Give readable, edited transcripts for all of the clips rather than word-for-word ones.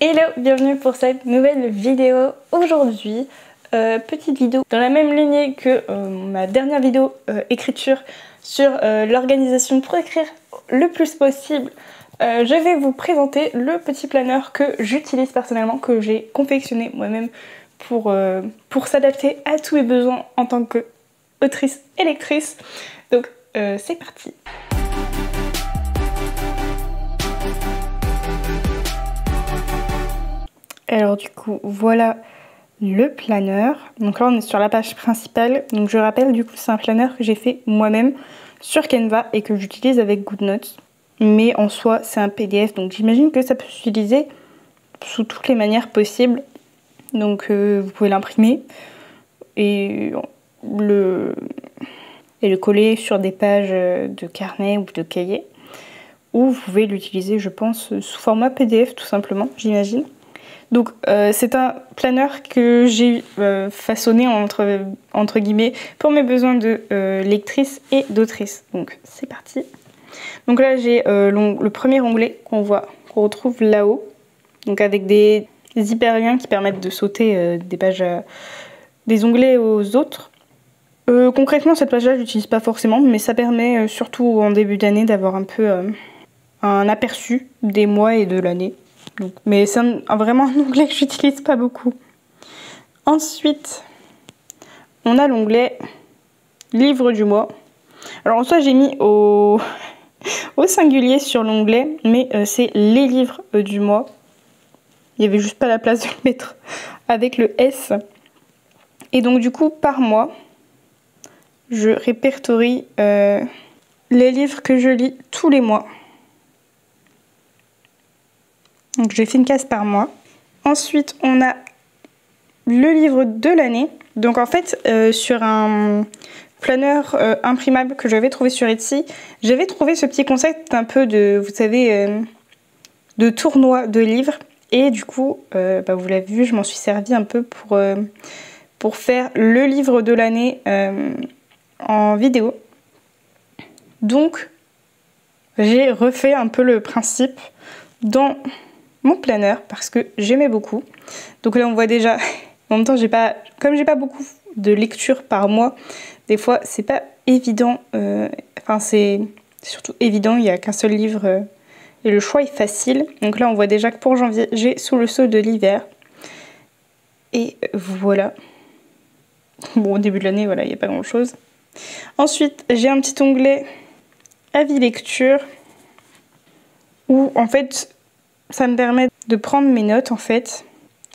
Hello, bienvenue pour cette nouvelle vidéo. Aujourd'hui, petite vidéo dans la même lignée que ma dernière vidéo écriture sur l'organisation pour écrire le plus possible. Je vais vous présenter le petit planeur que j'utilise personnellement, que j'ai confectionné moi-même pour s'adapter à tous mes besoins en tant qu'autrice et lectrice. Donc c'est parti. Alors du coup, voilà le planeur. Donc là, on est sur la page principale. Donc je rappelle, du coup, c'est un planeur que j'ai fait moi-même sur Canva et que j'utilise avec GoodNotes. Mais en soi, c'est un PDF. Donc j'imagine que ça peut s'utiliser sous toutes les manières possibles. Donc vous pouvez l'imprimer et le coller sur des pages de carnet ou de cahier. Ou vous pouvez l'utiliser, je pense, sous format PDF tout simplement, j'imagine. Donc c'est un planeur que j'ai façonné entre guillemets pour mes besoins de lectrice et d'autrice. Donc c'est parti. Donc là j'ai le premier onglet qu'on retrouve là-haut. Donc avec des hyperliens qui permettent de sauter des pages, des onglets aux autres. Concrètement cette page-là je l'utilise pas forcément, mais ça permet surtout en début d'année d'avoir un peu un aperçu des mois et de l'année. Donc, mais c'est vraiment un onglet que j'utilise pas beaucoup. Ensuite, on a l'onglet livre du mois. Alors en soi j'ai mis au singulier sur l'onglet, mais c'est les livres du mois. Il n'y avait juste pas la place de le mettre avec le S. Et donc du coup par mois, je répertorie les livres que je lis tous les mois. Donc j'ai fait une case par mois. Ensuite on a le livre de l'année. Donc en fait sur un planeur imprimable que j'avais trouvé sur Etsy, j'avais trouvé ce petit concept un peu de, vous savez, de tournoi de livres. Et du coup, vous l'avez vu, je m'en suis servi un peu pour faire le livre de l'année en vidéo. Donc j'ai refait un peu le principe dans mon planeur parce que j'aimais beaucoup. Donc là on voit déjà, en même temps comme j'ai pas beaucoup de lecture par mois, des fois c'est pas évident, c'est surtout évident, il n'y a qu'un seul livre et le choix est facile. Donc là on voit déjà que pour janvier j'ai Sous le sceau de l'hiver. Et voilà. Bon, au début de l'année, voilà, il n'y a pas grand chose. Ensuite j'ai un petit onglet avis lecture où en fait ça me permet de prendre mes notes en fait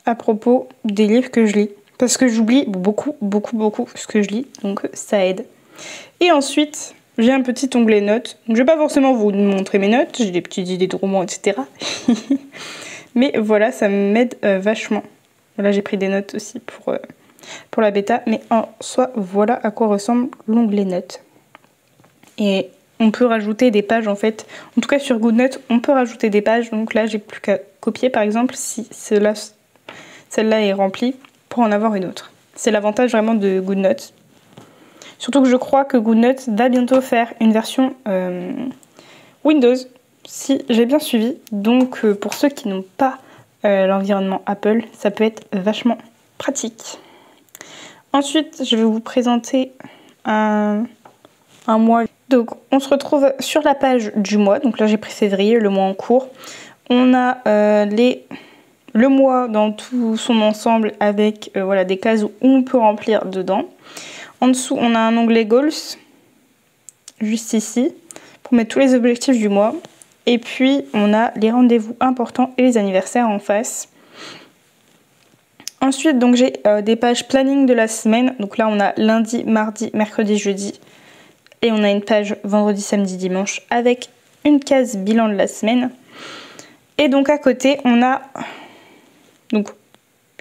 à propos des livres que je lis. Parce que j'oublie beaucoup ce que je lis, donc ça aide. Et ensuite, j'ai un petit onglet notes. Je ne vais pas forcément vous montrer mes notes, j'ai des petites idées de romans, etc. Mais voilà, ça m'aide vachement. Là, j'ai pris des notes aussi pour la bêta. Mais en soi, voilà à quoi ressemble l'onglet notes. Et on peut rajouter des pages en fait. En tout cas, sur GoodNotes, on peut rajouter des pages. Donc là, j'ai plus qu'à copier par exemple si celle-là est remplie pour en avoir une autre. C'est l'avantage vraiment de GoodNotes. Surtout que je crois que GoodNotes va bientôt faire une version Windows, si j'ai bien suivi. Donc pour ceux qui n'ont pas l'environnement Apple, ça peut être vachement pratique. Ensuite, je vais vous présenter un mois. Donc on se retrouve sur la page du mois. Donc là j'ai pris février, le mois en cours. On a le mois dans tout son ensemble avec voilà, des cases où on peut remplir dedans. En dessous, on a un onglet Goals, juste ici, pour mettre tous les objectifs du mois. Et puis, on a les rendez-vous importants et les anniversaires en face. Ensuite, donc j'ai des pages planning de la semaine. Donc là, on a lundi, mardi, mercredi, jeudi. Et on a une page vendredi, samedi, dimanche avec une case bilan de la semaine. Et donc à côté, on a... Donc,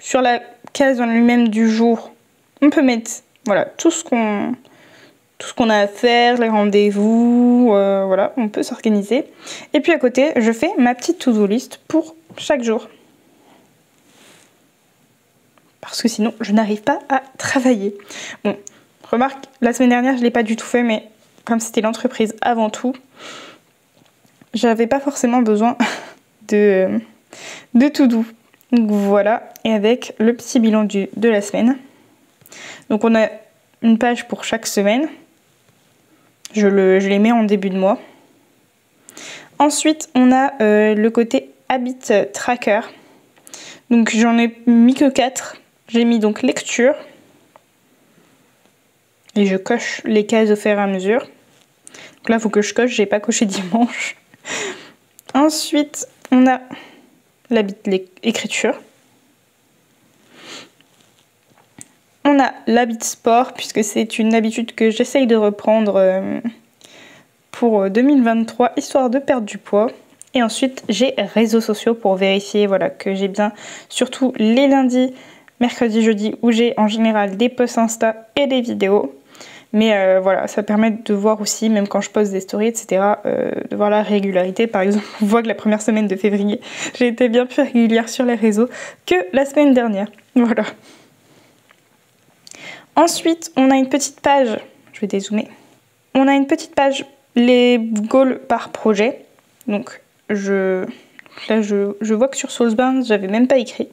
sur la case en lui-même du jour, on peut mettre voilà, tout ce qu'on a à faire, les rendez-vous, voilà, on peut s'organiser. Et puis à côté, je fais ma petite to-do list pour chaque jour. Parce que sinon, je n'arrive pas à travailler. Bon, remarque, la semaine dernière, je ne l'ai pas du tout fait, mais comme c'était l'entreprise avant tout, j'avais pas forcément besoin de tout doux. Donc voilà, et avec le petit bilan de la semaine. Donc on a une page pour chaque semaine. Je les mets en début de mois. Ensuite, on a le côté Habit Tracker. Donc j'en ai mis que 4. J'ai mis donc lecture. Et je coche les cases au fur et à mesure. Donc là, il faut que je coche, j'ai pas coché dimanche. Ensuite, on a l'habit écriture. On a l'habit sport, puisque c'est une habitude que j'essaye de reprendre pour 2023, histoire de perdre du poids. Et ensuite, j'ai réseaux sociaux pour vérifier voilà, que j'ai bien, surtout les lundis, mercredis, jeudi, où j'ai en général des posts Insta et des vidéos. Mais voilà, ça permet de voir aussi, même quand je poste des stories, etc., de voir la régularité. Par exemple, on voit que la première semaine de février, j'ai été bien plus régulière sur les réseaux que la semaine dernière. Voilà. Ensuite, on a une petite page, je vais dézoomer. On a une petite page, les goals par projet. Donc, je vois que sur Soulsbound, j'avais même pas écrit.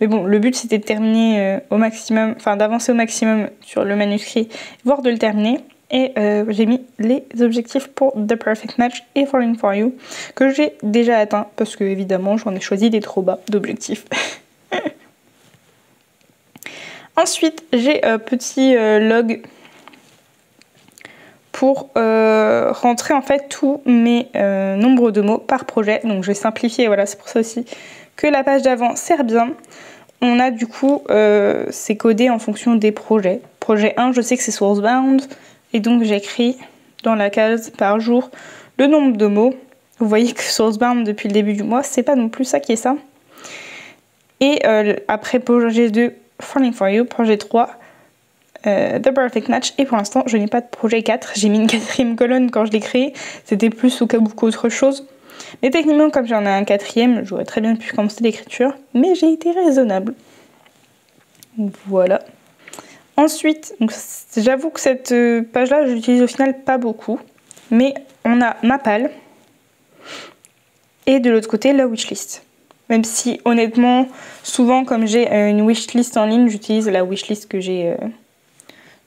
Mais bon, le but c'était de terminer au maximum, enfin d'avancer au maximum sur le manuscrit, voire de le terminer. Et j'ai mis les objectifs pour The Perfect Match et Falling For You, que j'ai déjà atteint, parce que évidemment j'en ai choisi des trop bas d'objectifs. Ensuite, j'ai petit log pour rentrer en fait tous mes nombres de mots par projet. Donc je vais simplifier, voilà, c'est pour ça aussi que la page d'avant sert bien. On a du coup, c'est codé en fonction des projets. Projet 1, je sais que c'est Sourcebound, et donc j'écris dans la case par jour le nombre de mots. Vous voyez que Sourcebound depuis le début du mois, c'est pas non plus ça qui est ça. Et après projet 2, Falling For You, projet 3, The Perfect Match, et pour l'instant je n'ai pas de projet 4, j'ai mis une 4e colonne quand je l'ai créé, c'était plus au cas où qu'autre chose. Mais techniquement, comme j'en ai un 4e, j'aurais très bien pu commencer l'écriture, mais j'ai été raisonnable. Voilà. Ensuite, j'avoue que cette page-là, je l'utilise au final pas beaucoup, mais on a ma palle, et de l'autre côté, la wishlist. Même si, honnêtement, souvent, comme j'ai une wishlist en ligne, j'utilise la wishlist que j'ai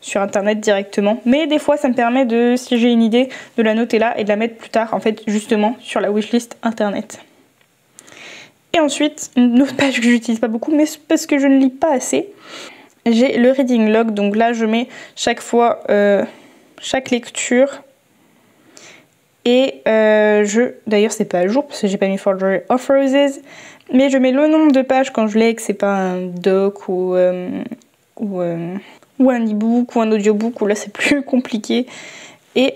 sur internet directement. Mais des fois, ça me permet de, si j'ai une idée, de la noter là et de la mettre plus tard, en fait, justement, sur la wishlist internet. Et ensuite, une autre page que j'utilise pas beaucoup, mais parce que je ne lis pas assez, j'ai le reading log. Donc là, je mets chaque fois, chaque lecture. Et d'ailleurs, c'est pas à jour, parce que j'ai pas mis Forgery of Roses, mais je mets le nombre de pages quand je l'ai, que c'est pas un doc ou un e-book ou un audiobook, où là c'est plus compliqué. Et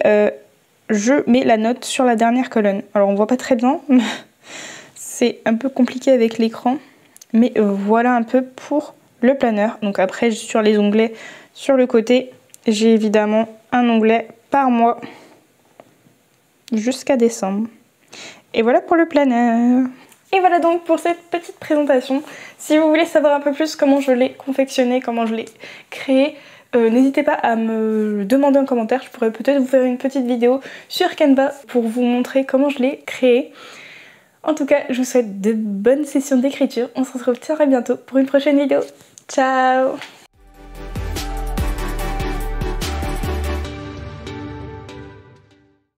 je mets la note sur la dernière colonne. Alors on voit pas très bien, c'est un peu compliqué avec l'écran, mais voilà un peu pour le planeur. Donc après, sur les onglets, sur le côté, j'ai évidemment un onglet par mois jusqu'à décembre. Et voilà pour le planeur. Et voilà donc pour cette petite présentation. Si vous voulez savoir un peu plus comment je l'ai confectionné, comment je l'ai créé, n'hésitez pas à me demander en commentaire. Je pourrais peut-être vous faire une petite vidéo sur Canva pour vous montrer comment je l'ai créé. En tout cas, je vous souhaite de bonnes sessions d'écriture. On se retrouve très bientôt pour une prochaine vidéo. Ciao!